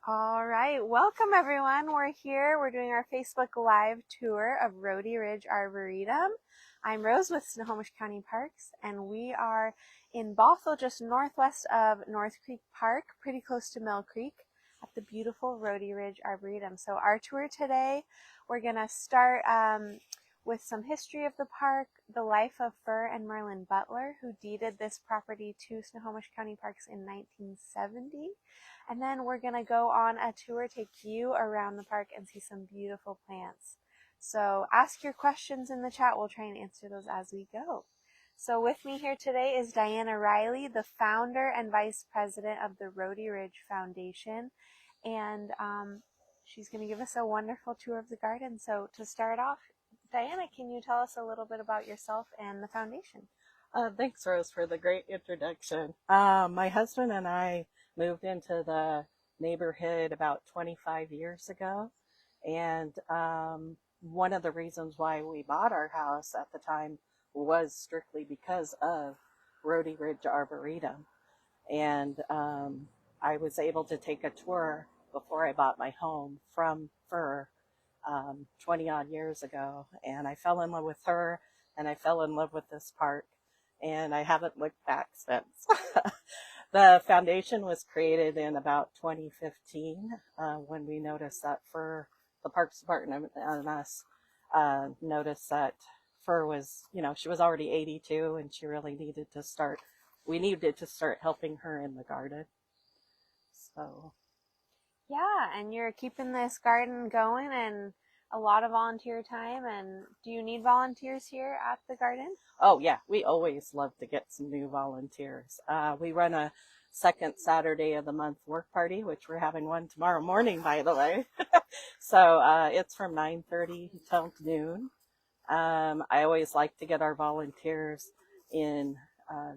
All right, welcome everyone. We're here. We're doing our Facebook Live tour of Rhody Ridge Arboretum. I'm Rose with Snohomish County Parks, and we are in Bothell, just northwest of North Creek Park, pretty close to Mill Creek, at the beautiful Rhody Ridge Arboretum. So our tour today, we're going to start with some history of the park, the life of Fur and Merlin Butler, who deeded this property to Snohomish County Parks in 1970. And then we're going to go on a tour, take you around the park and see some beautiful plants. So ask your questions in the chat. We'll try and answer those as we go. So with me here today is Diana Riley, the founder and vice president of the Rhody Ridge Foundation. And she's going to give us a wonderful tour of the garden. So to start off, Diana, can you tell us a little bit about yourself and the foundation? Thanks, Rose, for the great introduction. My husband and I moved into the neighborhood about 25 years ago. And one of the reasons why we bought our house at the time was strictly because of Rhody Ridge Arboretum. And I was able to take a tour before I bought my home from Fur 20 odd years ago. And I fell in love with her, and I fell in love with this park, and I haven't looked back since. The foundation was created in about 2015 when we noticed that Fur, the Parks Department and us noticed that Fur was, she was already 82 and she really needed to start, we needed to start helping her in the garden. So. Yeah, and you're keeping this garden going and a lot of volunteer time. And do you need volunteers here at the garden? Oh, yeah. We always love to get some new volunteers. We run a second Saturday of the month work party, which we're having one tomorrow morning, by the way. So it's from 9:30 till noon. I always like to get our volunteers in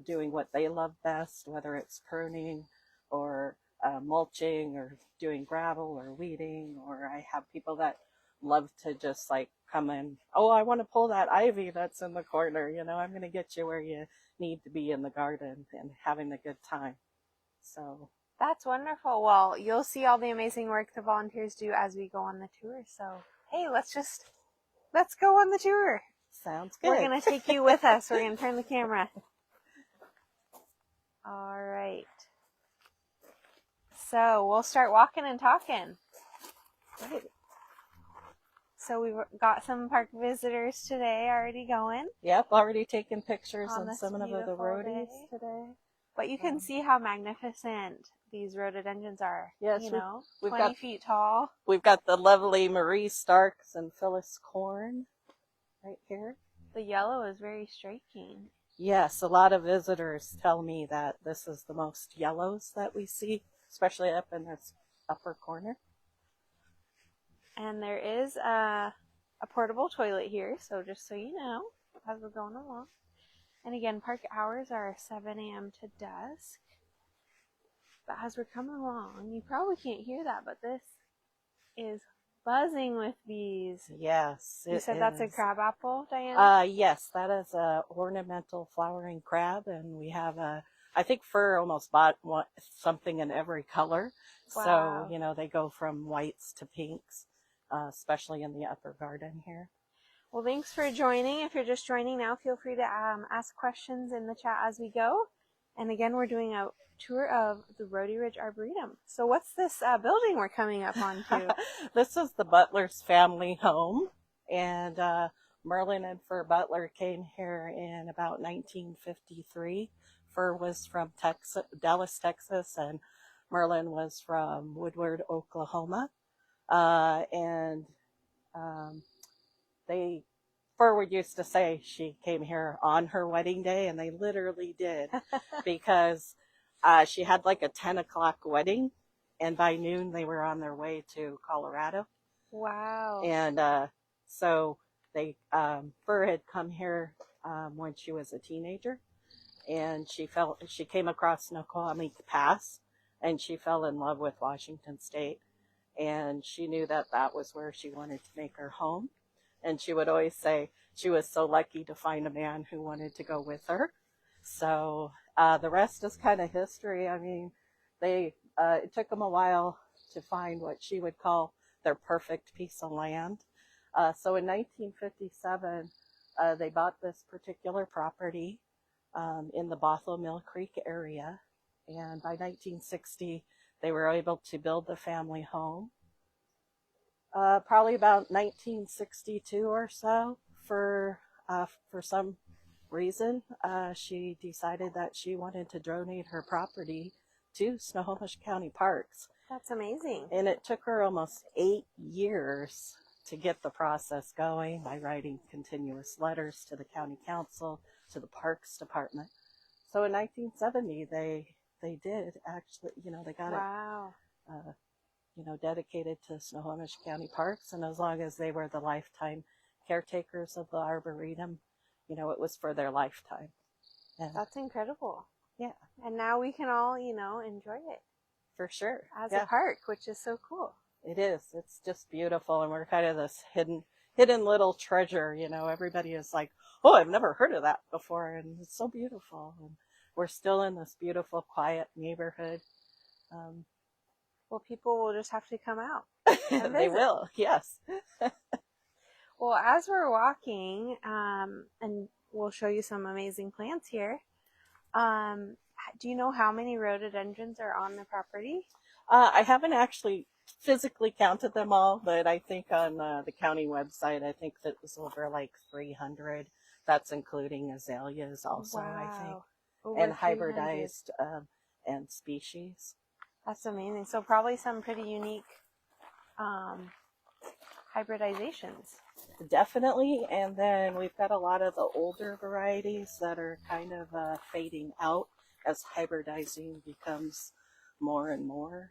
doing what they love best, whether it's pruning or mulching or doing gravel or weeding, or I have people that love to just like come in, oh, I want to pull that ivy that's in the corner, I'm going to get you where you need to be in the garden and having a good time. So that's wonderful. Well, you'll see all the amazing work the volunteers do as we go on the tour. So hey, let's go on the tour. Sounds good. We're going to take you with us. We're going to turn the camera. All right. So we'll start walking and talking. Great. So we've got some park visitors today already going. Yep, already taking pictures on on some of the roadies today. But you can see how magnificent these rhododendrons are. Yes, we've 20 feet tall. We've got the lovely Marie Starks and Phyllis Corn right here. The yellow is very striking. Yes, a lot of visitors tell me that this is the most yellows that we see, especially up in this upper corner. And there is a portable toilet here, so just so you know, as we're going along. And again, park hours are 7 a.m. to dusk. But as we're coming along, you probably can't hear that, but this is buzzing with bees. Yes, you said that's a crabapple, Diana? Yes, that is a ornamental flowering crab, and we have I think Fur almost bought something in every color. Wow. So, they go from whites to pinks, especially in the upper garden here. Well, thanks for joining. If you're just joining now, feel free to ask questions in the chat as we go. And again, we're doing a tour of the Rhody Ridge Arboretum. So what's this building we're coming up onto? This is the Butler's family home. And Merlin and Fur Butler came here in about 1953. Fur was from Dallas, Texas, and Merlin was from Woodward, Oklahoma. Fur used to say she came here on her wedding day, and they literally did, because she had like a 10 o'clock wedding, and by noon they were on their way to Colorado. Wow. And so Fur had come here when she was a teenager, and she came across Snoqualmie Pass, and she fell in love with Washington State, and she knew that that was where she wanted to make her home. And she would always say she was so lucky to find a man who wanted to go with her. So the rest is kind of history. I mean, it took them a while to find what she would call their perfect piece of land. So in 1957, they bought this particular property in the Bothell Mill Creek area. And by 1960, they were able to build the family home. Probably about 1962 or so, for some reason, she decided that she wanted to donate her property to Snohomish County Parks. That's amazing. And it took her almost 8 years to get the process going by writing continuous letters to the county council, to the Parks Department. So in 1970, they did actually, they got wow. it, dedicated to Snohomish County Parks. And as long as they were the lifetime caretakers of the Arboretum, it was for their lifetime. And that's incredible. Yeah. And now we can all, enjoy it. For sure. As a park, which is so cool. It is. It's just beautiful. And we're kind of this hidden little treasure, everybody is like, oh, I've never heard of that before. And it's so beautiful. And we're still in this beautiful, quiet neighborhood. Well, people will just have to come out. They will, yes. Well, as we're walking, and we'll show you some amazing plants here, do you know how many rhododendrons are on the property? I haven't actually physically counted them all, but I think on the county website, I think that it was over like 300. That's including azaleas also, wow. I think. Over and 300. hybridized and species. That's amazing. So probably some pretty unique hybridizations. Definitely. And then we've got a lot of the older varieties that are kind of fading out as hybridizing becomes more and more.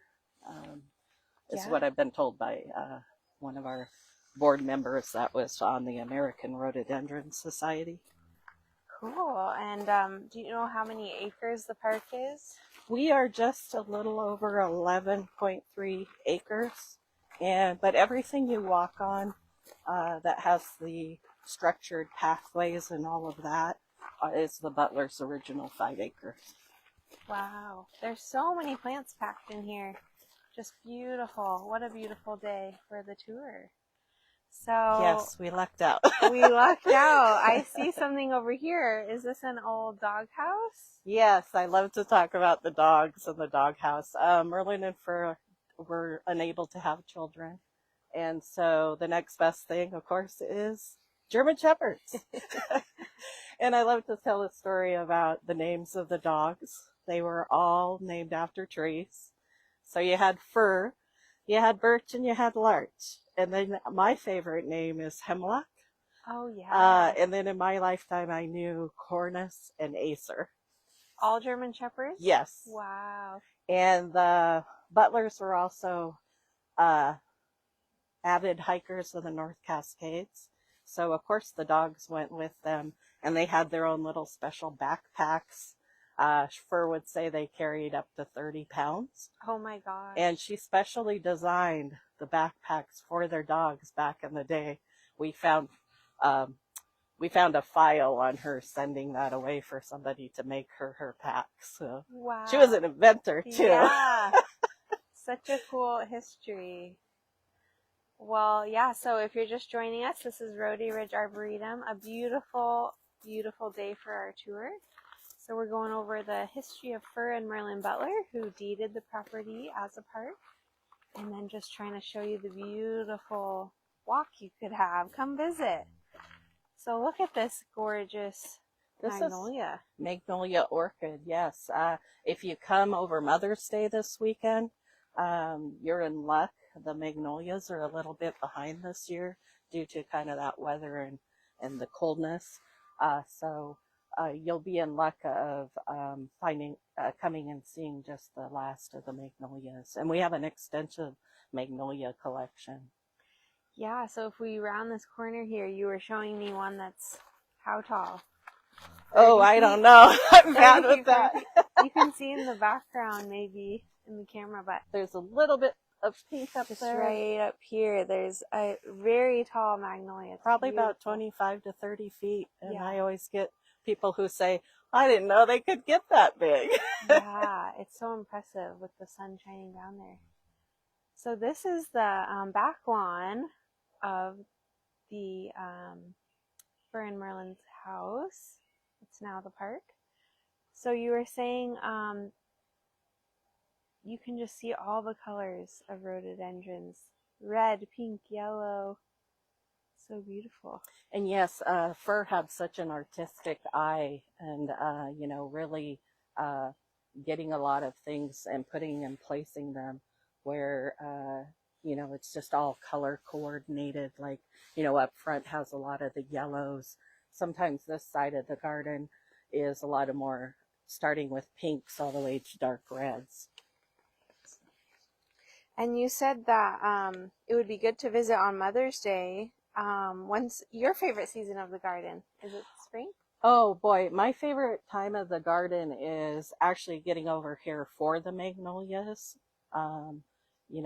Is what I've been told by one of our board members that was on the American Rhododendron Society. Cool. And do you know how many acres the park is? We are just a little over 11.3 acres, but everything you walk on that has the structured pathways and all of that is the Butler's original 5 acres. Wow. There's so many plants packed in here. Just beautiful. What a beautiful day for the tour. So yes, we lucked out. We lucked out. I see something over here. Is this an old doghouse? Yes, I love to talk about the dogs and the doghouse. Merlin and Fur were unable to have children. And so the next best thing, of course, is German Shepherds. And I love to tell a story about the names of the dogs. They were all named after trees. So you had Fir, you had Birch, and you had Larch. And then my favorite name is Hemlock. Oh, yeah. And then in my lifetime, I knew Cornus and Acer. All German Shepherds? Yes. Wow. And the Butlers were also avid hikers of the North Cascades. So, of course, the dogs went with them, and they had their own little special backpacks. Fur would say they carried up to 30 pounds. Oh, my gosh. And she specially designed the backpacks for their dogs back in the day. We found a file on her sending that away for somebody to make her packs. So wow. She was an inventor, too. Yeah. Such a cool history. Well, yeah, so if you're just joining us, this is Rhody Ridge Arboretum, a beautiful, beautiful day for our tour. So we're going over the history of Fur and Merlin Butler, who deeded the property as a park, and then just trying to show you the beautiful walk you could have. Come visit. So look at this gorgeous magnolia. Is magnolia orchid, yes. If you come over Mother's Day this weekend, you're in luck. The magnolias are a little bit behind this year due to kind of that weather and the coldness. So you'll be in luck of coming and seeing just the last of the magnolias. And we have an extensive magnolia collection. Yeah, so if we round this corner here, you were showing me one that's how tall? Oh, I don't know. I'm bad with that. You can see in the background maybe in the camera, but there's a little bit of pink up just there. Right up here, there's a very tall magnolia. It's probably beautiful. About 25 to 30 feet. And yeah. I always get people who say, I didn't know they could get that big. Yeah, it's so impressive with the sun shining down there. So this is the back lawn of the Fern Merlin's house. It's now the park. So you were saying you can just see all the colors of rhododendrons. Red, pink, yellow. So beautiful. And yes, Fur had such an artistic eye, and really getting a lot of things and putting and placing them where it's just all color coordinated. Like up front has a lot of the yellows. Sometimes this side of the garden is a lot of more starting with pinks all the way to dark reds. And you said that it would be good to visit on Mother's Day. When's your favorite season of the garden? Is it spring? Oh boy, my favorite time of the garden is actually getting over here for the magnolias. Um,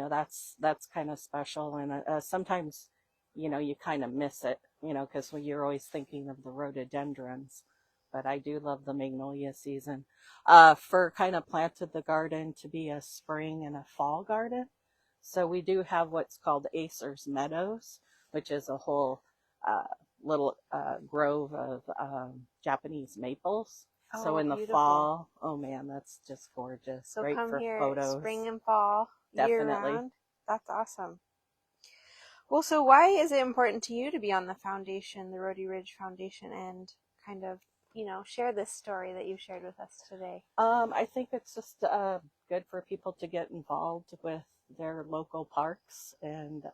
that's kind of special, and sometimes, you kind of miss it, because you're always thinking of the rhododendrons. But I do love the magnolia season. Fur kind of planted the garden to be a spring and a fall garden. So we do have what's called Acer's Meadows, which is a whole little grove of Japanese maples. Oh, so in the beautiful. fall, oh man, that's just gorgeous. So Great come for here photos. spring and fall, year Definitely. round. That's awesome. Well, so why is it important to you to be on the foundation, the Rhody Ridge Foundation, and kind of, share this story that you shared with us today? I think it's just good for people to get involved with their local parks, and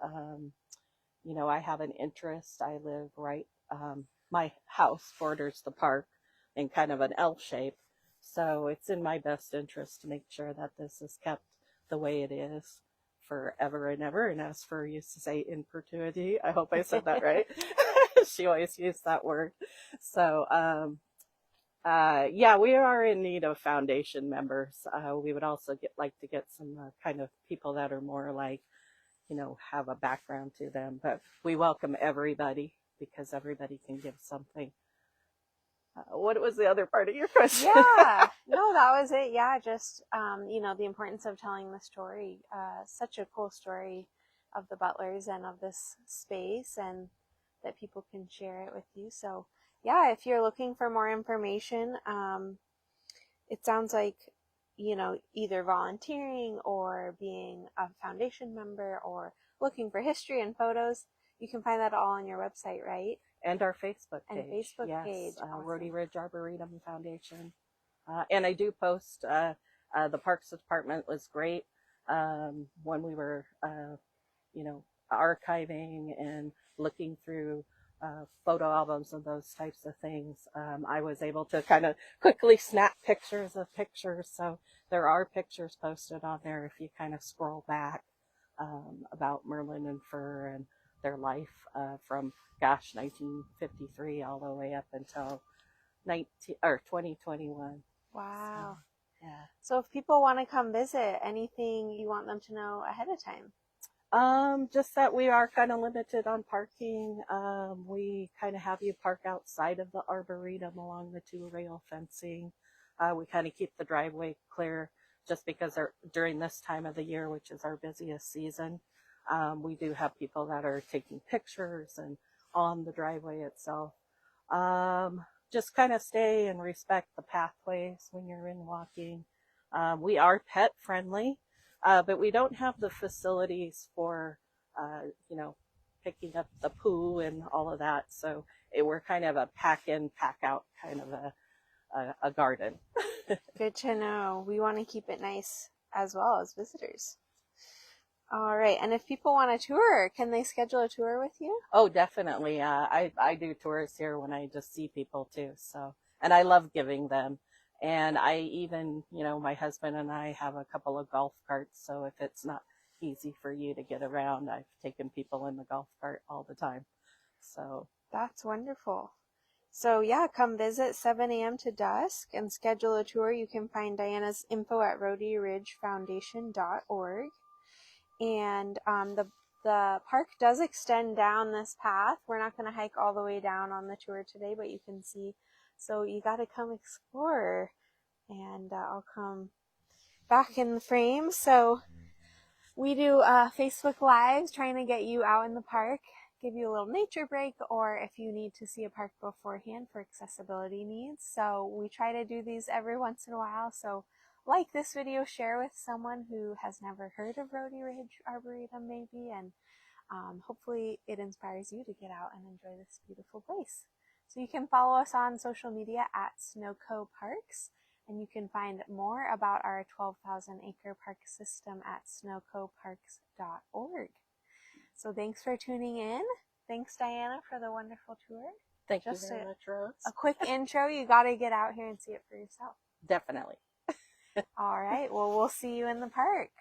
I have an interest. I live right, my house borders the park in kind of an L shape. So it's in my best interest to make sure that this is kept the way it is forever and ever. And as Fur used to say, in perpetuity. I hope I said that right. She always used that word. So, yeah, we are in need of foundation members. We would also like to get some kind of people that are more like, have a background to them. But we welcome everybody because everybody can give something. What was the other part of your question? Yeah, no, that was it. Yeah, just, the importance of telling the story. Such a cool story of the Butlers and of this space, and that people can share it with you. So, yeah, if you're looking for more information, it sounds like, either volunteering or being a foundation member or looking for history and photos, you can find that all on your website, right? And our Facebook page. And Facebook yes, page. Awesome. Rhody Ridge Arboretum Foundation. And I do post, the Parks Department was great when we were, archiving and looking through photo albums and those types of things. I was able to kind of quickly snap pictures of pictures. So there are pictures posted on there if you kind of scroll back about Merlin and Fur and their life from 1953 all the way up until 2021. Wow. So, yeah. So if people want to come visit, anything you want them to know ahead of time? Just that we are kind of limited on parking. We kind of have you park outside of the Arboretum along the 2-rail fencing. We kind of keep the driveway clear just because during this time of the year, which is our busiest season, we do have people that are taking pictures and on the driveway itself. Just kind of stay and respect the pathways when you're in walking. We are pet friendly. But we don't have the facilities for, picking up the poo and all of that. So we're kind of a pack in, pack out kind of a garden. Good to know. We want to keep it nice as well as visitors. All right. And if people want a tour, can they schedule a tour with you? Oh, definitely. I do tours here when I just see people too. So, and I love giving them. And I even, my husband and I have a couple of golf carts. So if it's not easy for you to get around, I've taken people in the golf cart all the time. So that's wonderful. So yeah, come visit 7 a.m. to dusk and schedule a tour. You can find Diana's info at rhodyridgefoundation.org. And the park does extend down this path. We're not going to hike all the way down on the tour today, but you can see. So you got to come explore, and I'll come back in the frame. So We do Facebook Lives trying to get you out in the park, give you a little nature break, or if you need to see a park beforehand for accessibility needs. So we try to do these every once in a while. So like this video, share with someone who has never heard of Rhody Ridge Arboretum maybe, and hopefully it inspires you to get out and enjoy this beautiful place. So you can follow us on social media at Snowco Parks, and you can find more about our 12,000 acre park system at snowcoparks.org. So thanks for tuning in. Thanks, Diana, for the wonderful tour. Thank you very much, Rose. A quick intro. You got to get out here and see it for yourself. Definitely. All right. Well, we'll see you in the park.